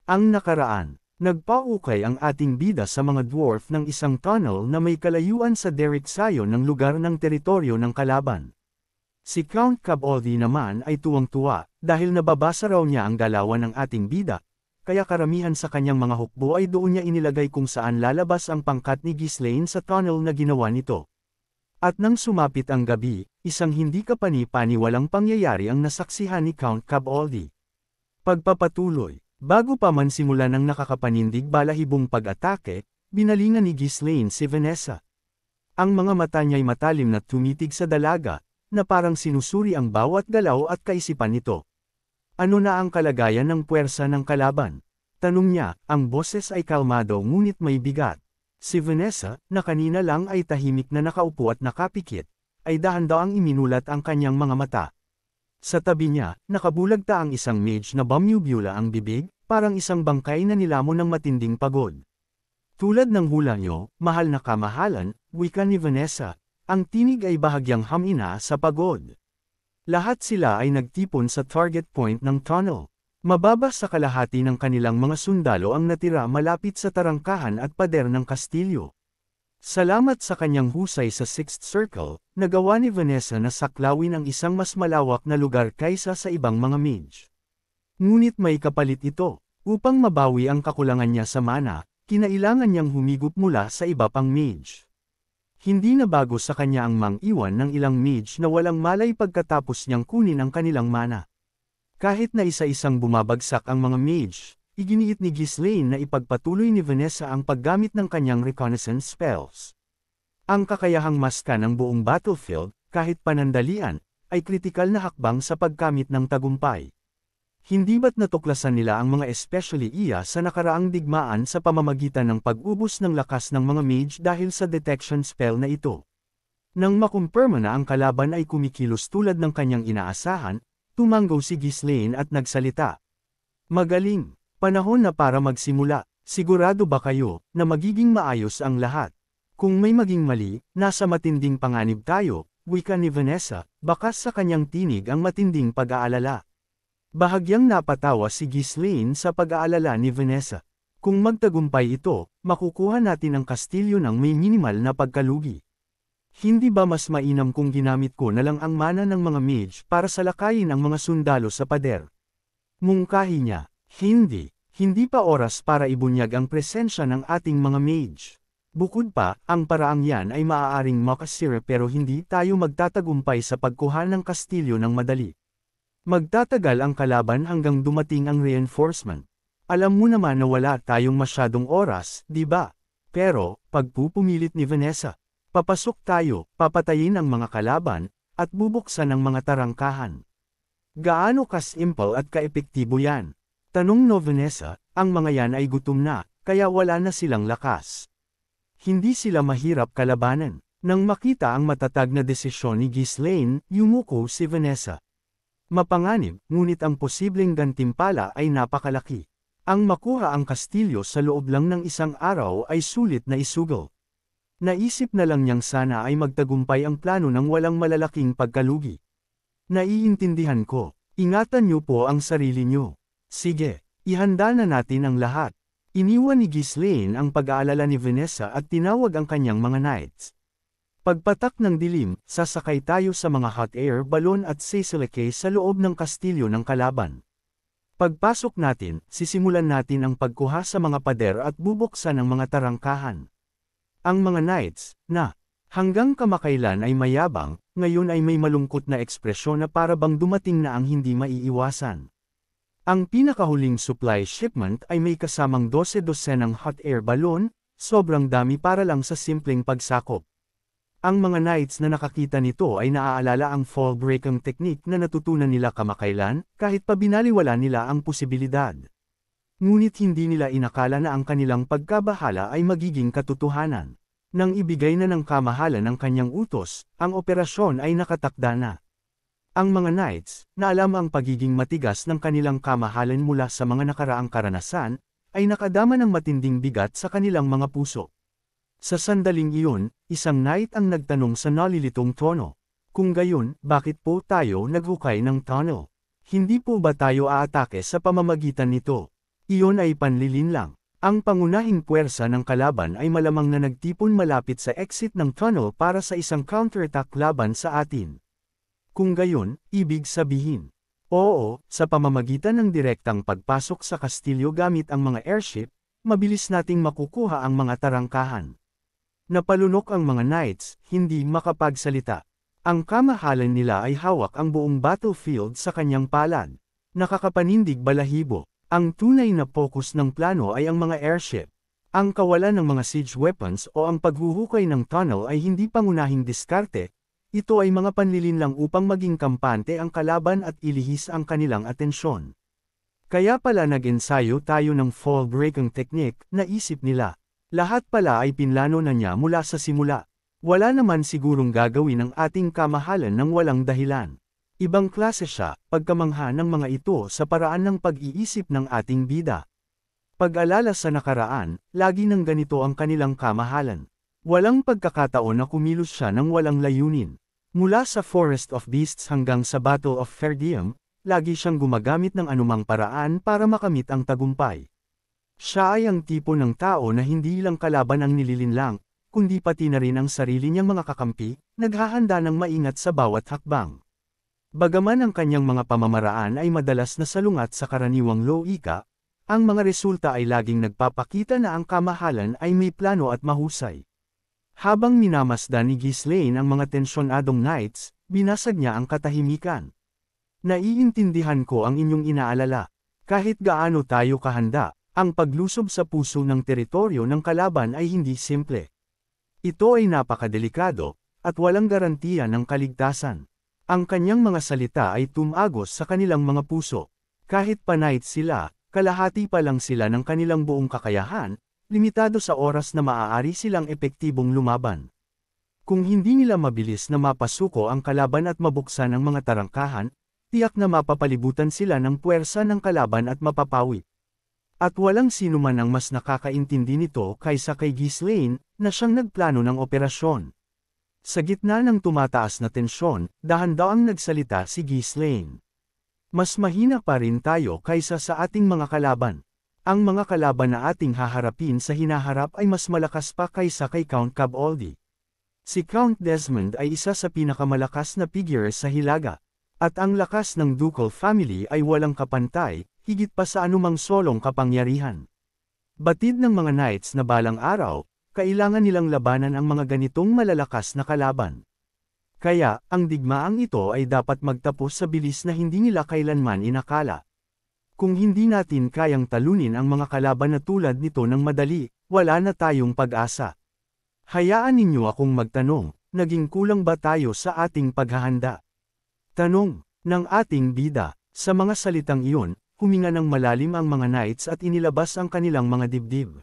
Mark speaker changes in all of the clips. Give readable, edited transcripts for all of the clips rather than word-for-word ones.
Speaker 1: Ang nakaraan, nagpaukay ang ating bida sa mga dwarf ng isang tunnel na may kalayuan sa direksyon ng lugar ng teritoryo ng kalaban. Si Count Caboldi naman ay tuwang-tuwa, dahil nababasa raw niya ang galawan ng ating bida, kaya karamihan sa kanyang mga hukbo ay doon niya inilagay kung saan lalabas ang pangkat ni Ghislaine sa tunnel na ginawa nito. At nang sumapit ang gabi, isang hindi kapani-paniwalang pangyayari ang nasaksihan ni Count Caboldi. Pagpapatuloy. Bago pa man simulan ang nakakapanindig balahibong pag-atake, binalingan ni Ghislaine si Vanessa. Ang mga mata niya'y matalim na tumitig sa dalaga, na parang sinusuri ang bawat galaw at kaisipan nito. Ano na ang kalagayan ng puwersa ng kalaban? Tanong niya, ang boses ay kalmado ngunit may bigat. Si Vanessa, na kanina lang ay tahimik na nakaupo at nakapikit, ay dahan-daang iminulat ang kanyang mga mata. Sa tabi niya, nakabulagta ang isang mage na bumubula ang bibig, parang isang bangkay na nilamon ng matinding pagod. Tulad ng hula niyo, mahal na kamahalan, wika ni Vanessa, ang tinig ay bahagyang hamina sa pagod. Lahat sila ay nagtipon sa target point ng tunnel. Mababa sa kalahati ng kanilang mga sundalo ang natira malapit sa tarangkahan at pader ng kastilyo. Salamat sa kanyang husay sa Sixth Circle, nagawa ni Vanessa na saklawin ang isang mas malawak na lugar kaysa sa ibang mga mage. Ngunit may kapalit ito. Upang mabawi ang kakulangan niya sa mana, kinailangan niyang humigop mula sa iba pang mage. Hindi na bago sa kanya ang mang-iwan ng ilang mage na walang malay pagkatapos niyang kunin ang kanilang mana. Kahit na isa-isang bumabagsak ang mga mage, iginiit ni Ghislaine na ipagpatuloy ni Vanessa ang paggamit ng kanyang reconnaissance spells. Ang kakayahang maskan ang buong battlefield, kahit panandalian, ay kritikal na hakbang sa pagkamit ng tagumpay. Hindi ba't natuklasan nila ang mga especially iya sa nakaraang digmaan sa pamamagitan ng pag-ubos ng lakas ng mga mage dahil sa detection spell na ito? Nang makumpirma na ang kalaban ay kumikilos tulad ng kanyang inaasahan, tumanggaw si Ghislaine at nagsalita. Magaling! Panahon na para magsimula. Sigurado ba kayo na magiging maayos ang lahat? Kung may maging mali, nasa matinding panganib tayo, wika ni Vanessa, bakas sa kanyang tinig ang matinding pag-aalala. Bahagyang napatawa si Ghislaine sa pag-aalala ni Vanessa. Kung magtagumpay ito, makukuha natin ang kastilyo ng may minimal na pagkalugi. Hindi ba mas mainam kung ginamit ko na lang ang mana ng mga mage para salakayin ang mga sundalo sa pader? Mungkahi niya. Hindi pa oras para ibunyag ang presensya ng ating mga mage. Bukod pa, ang paraang yan ay maaaring makasira pero hindi tayo magtatagumpay sa pagkuha ng kastilyo ng madali. Magtatagal ang kalaban hanggang dumating ang reinforcement. Alam mo naman na wala tayong masyadong oras, di ba? Pero, pagpupumilit ni Vanessa, papasok tayo, papatayin ang mga kalaban, at bubuksan ang mga tarangkahan. Gaano kasimple at kaepektibo yan? Tanong no Vanessa, ang mga yan ay gutom na, kaya wala na silang lakas. Hindi sila mahirap kalabanan. Nang makita ang matatag na desisyon ni Ghislaine, yumuko si Vanessa. Mapanganib, ngunit ang posibleng gantimpala ay napakalaki. Ang makuha ang kastilyo sa loob lang ng isang araw ay sulit na isugal. Naisip na lang niyang sana ay magtagumpay ang plano ng walang malalaking pagkalugi. Naiintindihan ko. Ingatan niyo po ang sarili niyo. Sige, ihanda na natin ang lahat. Iniwan ni Ghislaine ang pag-aalala ni Vanessa at tinawag ang kanyang mga knights. Pagpatak ng dilim, sasakay tayo sa mga hot air balloon at sasalakay sa loob ng kastilyo ng kalaban. Pagpasok natin, sisimulan natin ang pagkuha sa mga pader at bubuksan ang mga tarangkahan. Ang mga knights, na hanggang kamakailan ay mayabang, ngayon ay may malungkot na ekspresyon na para bang dumating na ang hindi maiiwasan. Ang pinakahuling supply shipment ay may kasamang 12-dosenang hot air balloon, sobrang dami para lang sa simpleng pagsakop. Ang mga knights na nakakita nito ay naaalala ang fall breaking technique na natutunan nila kamakailan, kahit pa binaliwala nila ang posibilidad. Ngunit hindi nila inakala na ang kanilang pagkabahala ay magiging katotohanan. Nang ibigay na ng kamahalan ang kanyang utos, ang operasyon ay nakatakda na. Ang mga knights, na alam ang pagiging matigas ng kanilang kamahalan mula sa mga nakaraang karanasan, ay nakadama ng matinding bigat sa kanilang mga puso. Sa sandaling iyon, isang knight ang nagtanong sa nalilitong tono. Kung gayon, bakit po tayo naghukay ng tunnel? Hindi po ba tayo aatake sa pamamagitan nito? Iyon ay panlilinlang. Ang pangunahing puwersa ng kalaban ay malamang na nagtipon malapit sa exit ng tunnel para sa isang counterattack laban sa atin. Kung gayon, ibig sabihin, oo, sa pamamagitan ng direktang pagpasok sa kastilyo gamit ang mga airship, mabilis nating makukuha ang mga tarangkahan. Napalunok ang mga knights, hindi makapagsalita. Ang kamahalan nila ay hawak ang buong battlefield sa kanyang palad. Nakakapanindig balahibo. Ang tunay na focus ng plano ay ang mga airship. Ang kawalan ng mga siege weapons o ang paghuhukay ng tunnel ay hindi pangunahing diskarte, ito ay mga panlilinlang upang maging kampante ang kalaban at ilihis ang kanilang atensyon. Kaya pala nag-ensayo tayo ng fall breaking technique, naisip nila. Lahat pala ay pinlano na niya mula sa simula. Wala naman sigurong gagawin ng ating kamahalan ng walang dahilan. Ibang klase siya, pagkamangha ng mga ito sa paraan ng pag-iisip ng ating bida. Pag-alala sa nakaraan, lagi ng ganito ang kanilang kamahalan. Walang pagkakataon na kumilos siya ng walang layunin. Mula sa Forest of Beasts hanggang sa Battle of Ferdium, lagi siyang gumagamit ng anumang paraan para makamit ang tagumpay. Siya ay ang tipo ng tao na hindi lang kalaban ang nililinlang, kundi pati na rin ang sarili niyang mga kakampi, naghahanda ng maingat sa bawat hakbang. Bagaman ang kanyang mga pamamaraan ay madalas na salungat sa karaniwang loika, ang mga resulta ay laging nagpapakita na ang kamahalan ay may plano at mahusay. Habang minamasdan ni Ghislaine ang mga tensyonadong knights, binasag niya ang katahimikan. Naiintindihan ko ang inyong inaalala. Kahit gaano tayo kahanda, ang paglusob sa puso ng teritoryo ng kalaban ay hindi simple. Ito ay napakadelikado, at walang garantiya ng kaligtasan. Ang kanyang mga salita ay tumagos sa kanilang mga puso. Kahit pa knights sila, kalahati pa lang sila ng kanilang buong kakayahan, limitado sa oras na maaari silang epektibong lumaban. Kung hindi nila mabilis na mapasuko ang kalaban at mabuksan ang mga tarangkahan, tiyak na mapapalibutan sila ng puwersa ng kalaban at mapapawi. At walang sinuman ang mas nakakaintindi nito kaysa kay Ghislaine, na siyang nagplano ng operasyon. Sa gitna ng tumataas na tensyon, dahan-daang nagsalita si Ghislaine. Mas mahina pa rin tayo kaysa sa ating mga kalaban. Ang mga kalaban na ating haharapin sa hinaharap ay mas malakas pa kaysa kay Count Caboldi. Si Count Desmond ay isa sa pinakamalakas na figure sa Hilaga. At ang lakas ng ducal family ay walang kapantay, higit pa sa anumang solong kapangyarihan. Batid ng mga knights na balang araw, kailangan nilang labanan ang mga ganitong malalakas na kalaban. Kaya, ang digmaang ito ay dapat magtapos sa bilis na hindi nila kailanman inakala. Kung hindi natin kayang talunin ang mga kalaban na tulad nito ng madali, wala na tayong pag-asa. Hayaan ninyo akong magtanong, naging kulang ba tayo sa ating paghahanda? Tanong ng ating bida. Sa mga salitang iyon, huminga ng malalim ang mga knights at inilabas ang kanilang mga dibdib.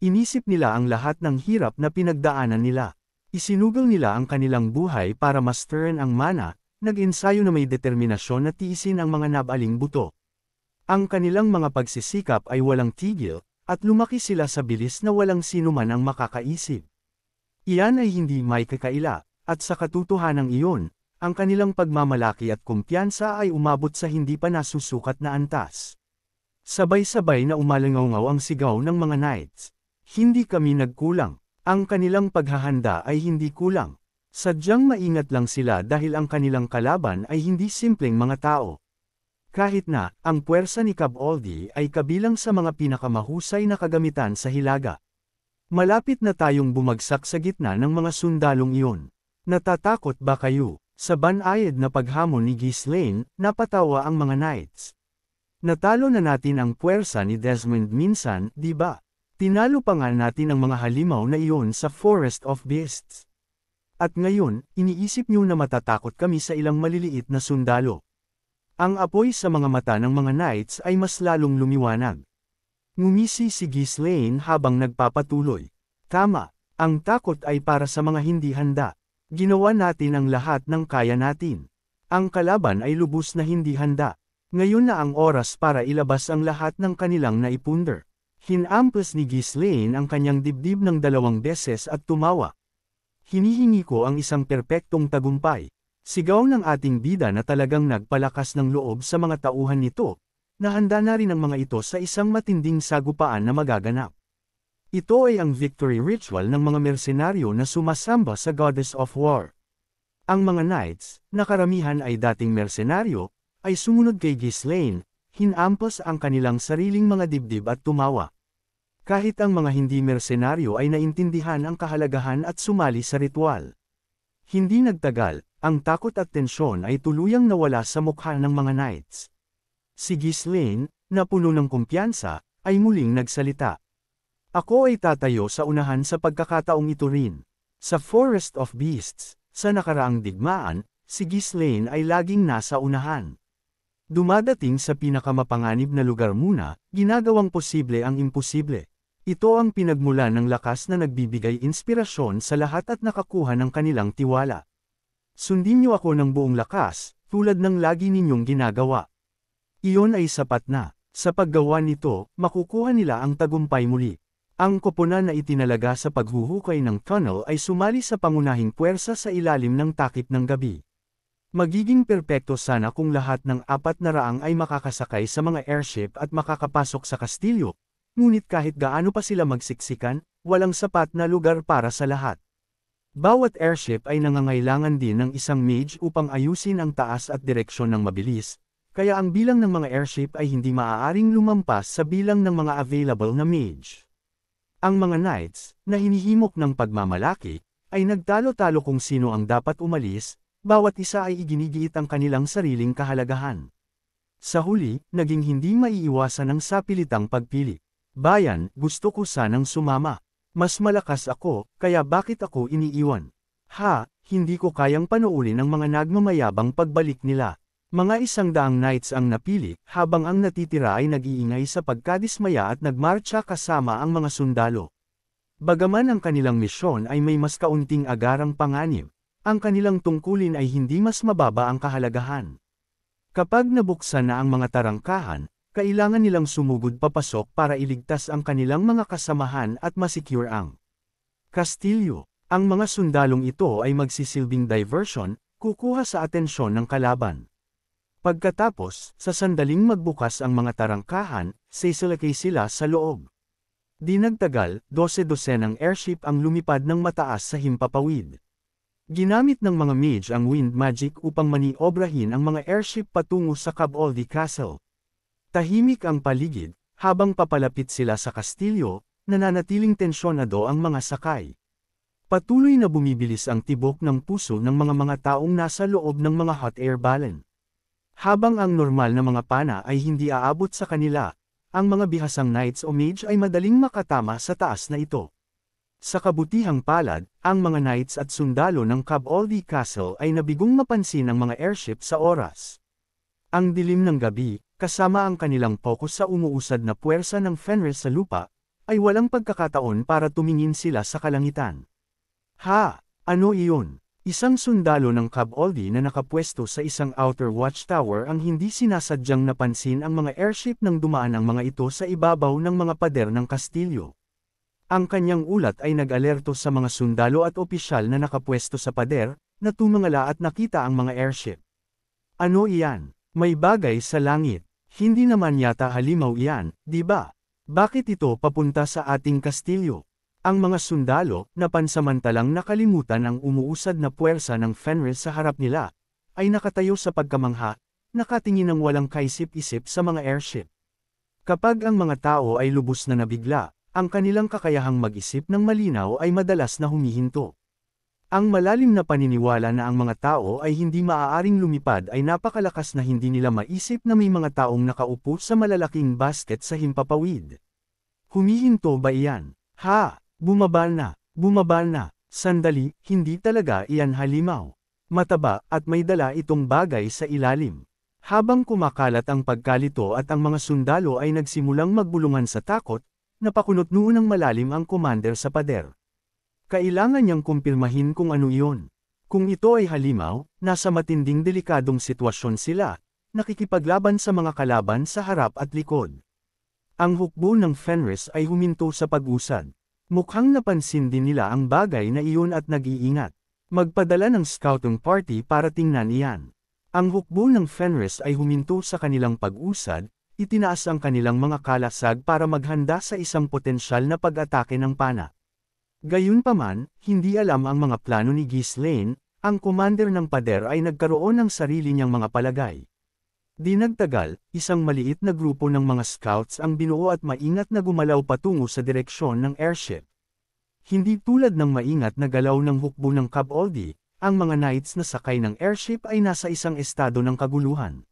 Speaker 1: Inisip nila ang lahat ng hirap na pinagdaanan nila. Isinugal nila ang kanilang buhay para masterin ang mana, nag-ensayo na may determinasyon na tiisin ang mga nabaling buto. Ang kanilang mga pagsisikap ay walang tigil, at lumaki sila sa bilis na walang sinuman ang makakaisip. Iyan ay hindi may kakaila, at sa katotohanan iyon, ang kanilang pagmamalaki at kumpiyansa ay umabot sa hindi pa nasusukat na antas. Sabay-sabay na umalangaw ang sigaw ng mga knights. Hindi kami nagkulang. Ang kanilang paghahanda ay hindi kulang. Sadyang maingat lang sila dahil ang kanilang kalaban ay hindi simpleng mga tao. Kahit na, ang puwersa ni Caboldi ay kabilang sa mga pinakamahusay na kagamitan sa Hilaga. Malapit na tayong bumagsak sa gitna ng mga sundalong iyon. Natatakot ba kayo? Sa banayad na paghamon ni Ghislaine, napatawa ang mga knights. Natalo na natin ang puwersa ni Desmond minsan, di ba? Tinalo pa nga natin ang mga halimaw na iyon sa Forest of Beasts. At ngayon, iniisip niyo na matatakot kami sa ilang maliliit na sundalo. Ang apoy sa mga mata ng mga knights ay mas lalong lumiwanag. Ngumisi si Ghislaine habang nagpapatuloy. Tama, ang takot ay para sa mga hindi handa. Ginawa natin ang lahat ng kaya natin. Ang kalaban ay lubos na hindi handa. Ngayon na ang oras para ilabas ang lahat ng kanilang naipunder. Hinampas ni Ghislaine ang kanyang dibdib ng 2 beses at tumawa. Hinihingi ko ang isang perpektong tagumpay. Sigaw ng ating bida na talagang nagpalakas ng loob sa mga tauhan nito. nahanda na rin ang mga ito sa isang matinding sagupaan na magaganap. Ito ay ang victory ritual ng mga mersenaryo na sumasamba sa Goddess of War. Ang mga knights, na karamihan ay dating mersenaryo, ay sumunod kay Ghislaine, hinampas ang kanilang sariling mga dibdib at tumawa. Kahit ang mga hindi mersenaryo ay naintindihan ang kahalagahan at sumali sa ritual. Hindi nagtagal, ang takot at tensyon ay tuluyang nawala sa mukha ng mga knights. Si Ghislaine, na puno ng kumpiyansa, ay muling nagsalita. Ako ay tatayo sa unahan sa pagkakataong ito rin. Sa Forest of Beasts, sa nakaraang digmaan, si Ghislaine ay laging nasa unahan. Dumadating sa pinakamapanganib na lugar muna, ginagawang posible ang imposible. Ito ang pinagmulan ng lakas na nagbibigay inspirasyon sa lahat at nakakuha ng kanilang tiwala. Sundin niyo ako ng buong lakas, tulad ng lagi ninyong ginagawa. Iyon ay sapat na. Sa paggawa nito, makukuha nila ang tagumpay muli. Ang koponan na itinalaga sa paghuhukay ng tunnel ay sumali sa pangunahing puwersa sa ilalim ng takip ng gabi. Magiging perpekto sana kung lahat ng 400 ay makakasakay sa mga airship at makakapasok sa kastilyo, ngunit kahit gaano pa sila magsiksikan, walang sapat na lugar para sa lahat. Bawat airship ay nangangailangan din ng isang mage upang ayusin ang taas at direksyon ng mabilis, kaya ang bilang ng mga airship ay hindi maaaring lumampas sa bilang ng mga available na mage. Ang mga knights, na hinihimok ng pagmamalaki, ay nagtalo-talo kung sino ang dapat umalis, bawat isa ay iginigiit ang kanilang sariling kahalagahan. Sa huli, naging hindi maiiwasan ang sapilitang pagpili. Bayan, gusto ko sanang sumama. Mas malakas ako, kaya bakit ako iniiwan? Ha, hindi ko kayang panuulin ang mga nagmamayabang pagbalik nila. Mga 100 knights ang napili, habang ang natitira ay nag-iingay sa pagkadismaya at nagmarcha kasama ang mga sundalo. Bagaman ang kanilang misyon ay may mas kaunting agarang panganib, ang kanilang tungkulin ay hindi mas mababa ang kahalagahan. Kapag nabuksan na ang mga tarangkahan, kailangan nilang sumugod papasok para iligtas ang kanilang mga kasamahan at masecure ang kastilyo. Ang mga sundalong ito ay magsisilbing diversion, kukuha sa atensyon ng kalaban. Pagkatapos, sa sandaling magbukas ang mga tarangkahan, sisilakay sila sa loob. Di nagtagal, 12-dosenang airship ang lumipad ng mataas sa himpapawid. Ginamit ng mga mage ang wind magic upang maniobrahin ang mga airship patungo sa Caboldi Castle. Tahimik ang paligid, habang papalapit sila sa kastilyo, nananatiling tensyonado ang mga sakay. Patuloy na bumibilis ang tibok ng puso ng mga taong nasa loob ng mga hot air balloon. Habang ang normal na mga pana ay hindi aabot sa kanila, ang mga bihasang knights o mage ay madaling makatama sa taas na ito. Sa kabutihang palad, ang mga knights at sundalo ng Caboldi Castle ay nabigong mapansin ang mga airship sa oras. Ang dilim ng gabi, kasama ang kanilang focus sa umuusad na puwersa ng Fenris sa lupa, ay walang pagkakataon para tumingin sila sa kalangitan. Ha! Ano iyon? Isang sundalo ng Caboldi na nakapwesto sa isang outer watchtower ang hindi sinasadyang napansin ang mga airship nang dumaan ang mga ito sa ibabaw ng mga pader ng kastilyo. Ang kanyang ulat ay nag-alerto sa mga sundalo at opisyal na nakapwesto sa pader, na tumangala at nakita ang mga airship. Ano iyan? May bagay sa langit. Hindi naman yata halimaw iyan, di ba? Bakit ito papunta sa ating kastilyo? Ang mga sundalo, na pansamantalang nakalimutan ang umuusad na puwersa ng Fenris sa harap nila, ay nakatayo sa pagkamangha, nakatingin ng walang kaisip-isip sa mga airship. Kapag ang mga tao ay lubos na nabigla, ang kanilang kakayahang mag-isip ng malinaw ay madalas na humihinto. Ang malalim na paniniwala na ang mga tao ay hindi maaaring lumipad ay napakalakas na hindi nila maisip na may mga taong nakaupo sa malalaking basket sa himpapawid. Humihinto ba iyan? Ha! Bumaba na, sandali, hindi talaga iyan halimaw. Mataba at may dala itong bagay sa ilalim. Habang kumakalat ang pagkalito at ang mga sundalo ay nagsimulang magbulungan sa takot, napakunot noon ng malalim ang commander sa pader. Kailangan niyang kumpirmahin kung ano iyon. Kung ito ay halimaw, nasa matinding delikadong sitwasyon sila, nakikipaglaban sa mga kalaban sa harap at likod. Ang hukbo ng Fenris ay huminto sa pag-usad. Mukhang napansin din nila ang bagay na iyon at nag-iingat. Magpadala ng scouting party para tingnan iyan. Ang hukbo ng Fenris ay huminto sa kanilang pag-usad, itinaas ang kanilang mga kalasag para maghanda sa isang potensyal na pag-atake ng pana. Gayunpaman, hindi alam ang mga plano ni Ghislaine, ang commander ng pader ay nagkaroon ng sarili niyang mga palagay. Di nagtagal, isang maliit na grupo ng mga scouts ang binuo at maingat na gumalaw patungo sa direksyon ng airship. Hindi tulad ng maingat na galaw ng hukbo ng Cab Oldie, ang mga knights na sakay ng airship ay nasa isang estado ng kaguluhan.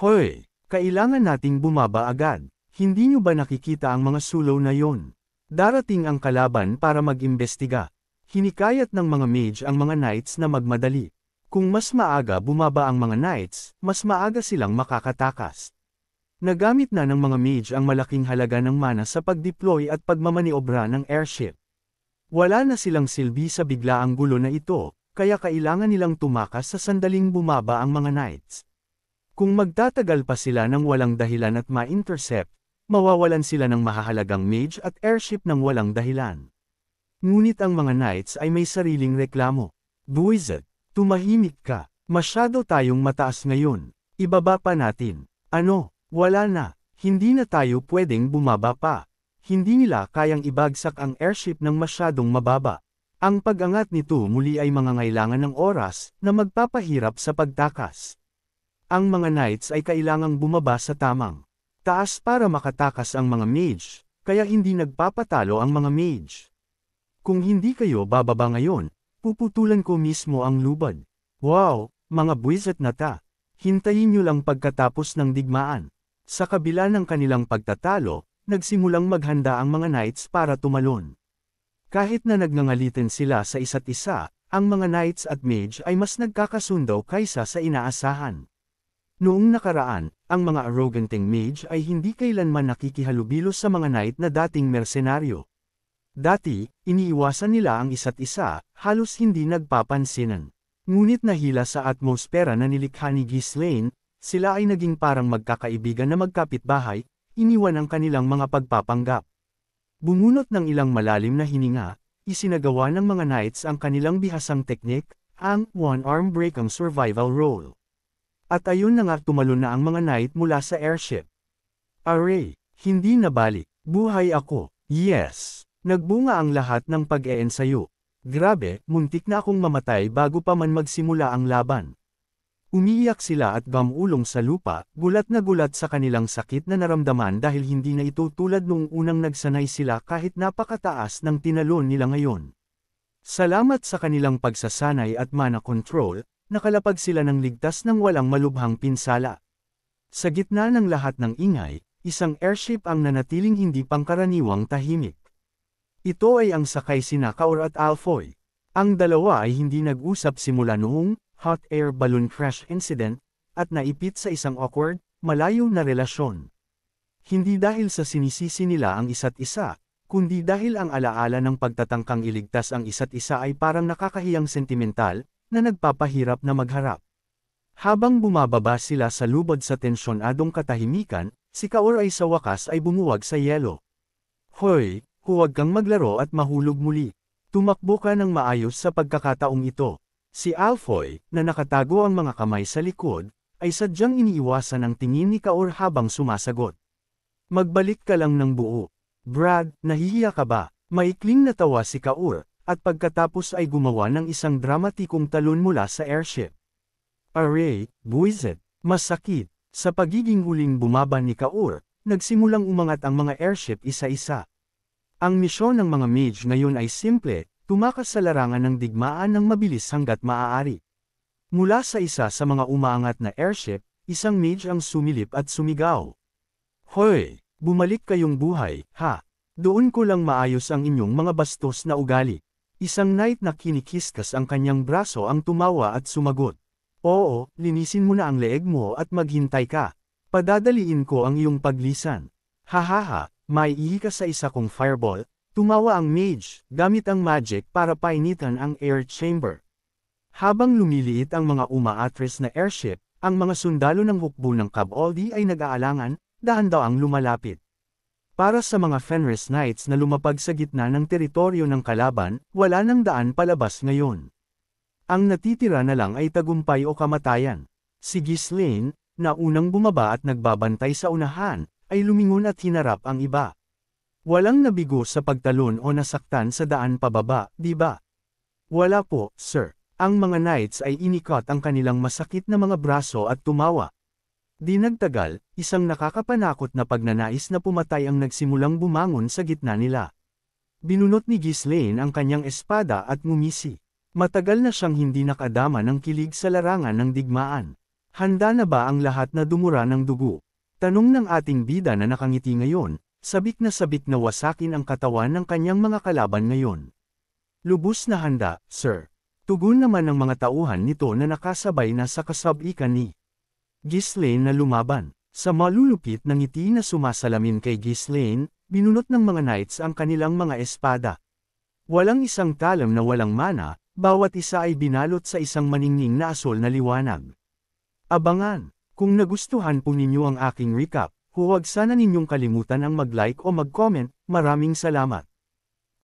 Speaker 1: Hoy! Kailangan nating bumaba agad. Hindi nyo ba nakikita ang mga sulo na yon? Darating ang kalaban para mag-imbestiga. Hinikayat ng mga mage ang mga knights na magmadali. Kung mas maaga bumaba ang mga knights, mas maaga silang makakatakas. Nagamit na ng mga mage ang malaking halaga ng mana sa pag-deploy at pagmamaniobra ng airship. Wala na silang silbi sa biglaang gulo na ito, kaya kailangan nilang tumakas sa sandaling bumaba ang mga knights. Kung magtatagal pa sila ng walang dahilan at ma-intercept, mawawalan sila ng mahahalagang mage at airship ng walang dahilan. Ngunit ang mga knights ay may sariling reklamo. Buwisit, tumahimik ka. Masyado tayong mataas ngayon. Ibaba pa natin. Ano? Wala na. Hindi na tayo pwedeng bumaba pa. Hindi nila kayang ibagsak ang airship ng masyadong mababa. Ang pag-angat nito muli ay mangangailangan ng oras na magpapahirap sa pagtakas. Ang mga knights ay kailangang bumaba sa tamang taas para makatakas ang mga mage, kaya hindi nagpapatalo ang mga mage. Kung hindi kayo bababa ngayon, puputulan ko mismo ang lubad. Wow, mga buwisit na ta. Hintayin nyo lang pagkatapos ng digmaan. Sa kabila ng kanilang pagtatalo, nagsimulang maghanda ang mga knights para tumalon. Kahit na nagnangalitin sila sa isa't isa, ang mga knights at mage ay mas nagkakasundo kaysa sa inaasahan. Noong nakaraan, ang mga arroganting mage ay hindi kailanman nakikihalubilo sa mga knight na dating mersenaryo. Dati, iniiwasan nila ang isa't isa, halos hindi nagpapansinan. Ngunit nahila sa atmosfera na nilikha ni Ghislaine, sila ay naging parang magkakaibigan na magkapitbahay, iniwan ang kanilang mga pagpapanggap. Bumunot ng ilang malalim na hininga, isinagawa ng mga knights ang kanilang bihasang teknik, ang one-arm break ang survival role. At ayun na nga tumalon na ang mga knight mula sa airship. Aray, hindi nabalik, buhay ako, yes, nagbunga ang lahat ng pag-eensayo. Grabe, muntik na akong mamatay bago pa man magsimula ang laban. Umiiyak sila at gamulong sa lupa, gulat na gulat sa kanilang sakit na naramdaman dahil hindi na ito tulad nung unang nagsanay sila kahit napakataas ng tinalon nila ngayon. Salamat sa kanilang pagsasanay at mana control, nakalapag sila ng ligtas ng walang malubhang pinsala. Sa gitna ng lahat ng ingay, isang airship ang nanatiling hindi pangkaraniwang tahimik. Ito ay ang sakay sina Kaur at Alfoy. Ang dalawa ay hindi nag-usap simula noong hot air balloon crash incident, at naipit sa isang awkward, malayo na relasyon. Hindi dahil sa sinisisi nila ang isa't isa, kundi dahil ang alaala ng pagtatangkang iligtas ang isa't isa ay parang nakakahiyang sentimental, na nagpapahirap na magharap. Habang bumababa sila sa lubod sa tensyonadong katahimikan, si Kaur ay sa wakas ay bumuwag sa yelo. Hoy, huwag kang maglaro at mahulog muli. Tumakbo ka ng maayos sa pagkakataong ito. Si Alfoy, na nakatago ang mga kamay sa likod, ay sadyang iniiwasan ang tingin ni Kaur habang sumasagot. Magbalik ka lang ng buo. Brad, nahihiya ka ba? Maikling natawa si Kaur, at pagkatapos ay gumawa ng isang dramatikong talon mula sa airship. Aray, buwisit, masakit. Sa pagiging huling bumaba ni Kaur, nagsimulang umangat ang mga airship isa-isa. Ang misyon ng mga mage ngayon ay simple, tumakas sa larangan ng digmaan ng mabilis hanggat maaari. Mula sa isa sa mga umaangat na airship, isang mage ang sumilip at sumigaw. Hoy, bumalik kayong buhay, ha? Doon ko lang maayos ang inyong mga bastos na ugali. Isang knight na kinikiskas ang kanyang braso ang tumawa at sumagot. Oo, linisin mo na ang leeg mo at maghintay ka. Padadaliin ko ang iyong paglisan. Hahaha, may ihi ka sa isa kong fireball. Tumawa ang mage, gamit ang magic para painitan ang air chamber. Habang lumiliit ang mga umaatras na airship, ang mga sundalo ng hukbo ng Cab Oldie ay nag-aalangan, dahan-daang lumalapit. Para sa mga Fenris Knights na lumapag sa gitna ng teritoryo ng kalaban, wala nang daan palabas ngayon. Ang natitira na lang ay tagumpay o kamatayan. Si Ghislaine, na unang bumaba at nagbabantay sa unahan, ay lumingon at hinarap ang iba. Walang nabigo sa pagtalon o nasaktan sa daan pababa, di ba? Wala po, sir. Ang mga knights ay inikot ang kanilang masakit na mga braso at tumawa. Di nagtagal, isang nakakapanakot na pagnanais na pumatay ang nagsimulang bumangon sa gitna nila. Binunot ni Ghislaine ang kanyang espada at ngumisi. Matagal na siyang hindi nakadama ng kilig sa larangan ng digmaan. Handa na ba ang lahat na dumura ng dugo? Tanong ng ating bida na nakangiti ngayon, sabik na wasakin ang katawan ng kanyang mga kalaban ngayon. Lubos na handa, sir. Tugon naman ng mga tauhan nito na nakasabay na sa kasab-ikan ni Ghislaine na lumaban. Sa malulupit na ngiti na sumasalamin kay Ghislaine, binunot ng mga knights ang kanilang mga espada. Walang isang talam na walang mana, bawat isa ay binalot sa isang maningning na asol na liwanag. Abangan! Kung nagustuhan po ninyo ang aking recap, huwag sana ninyong kalimutan ang mag-like o mag-comment. Maraming salamat.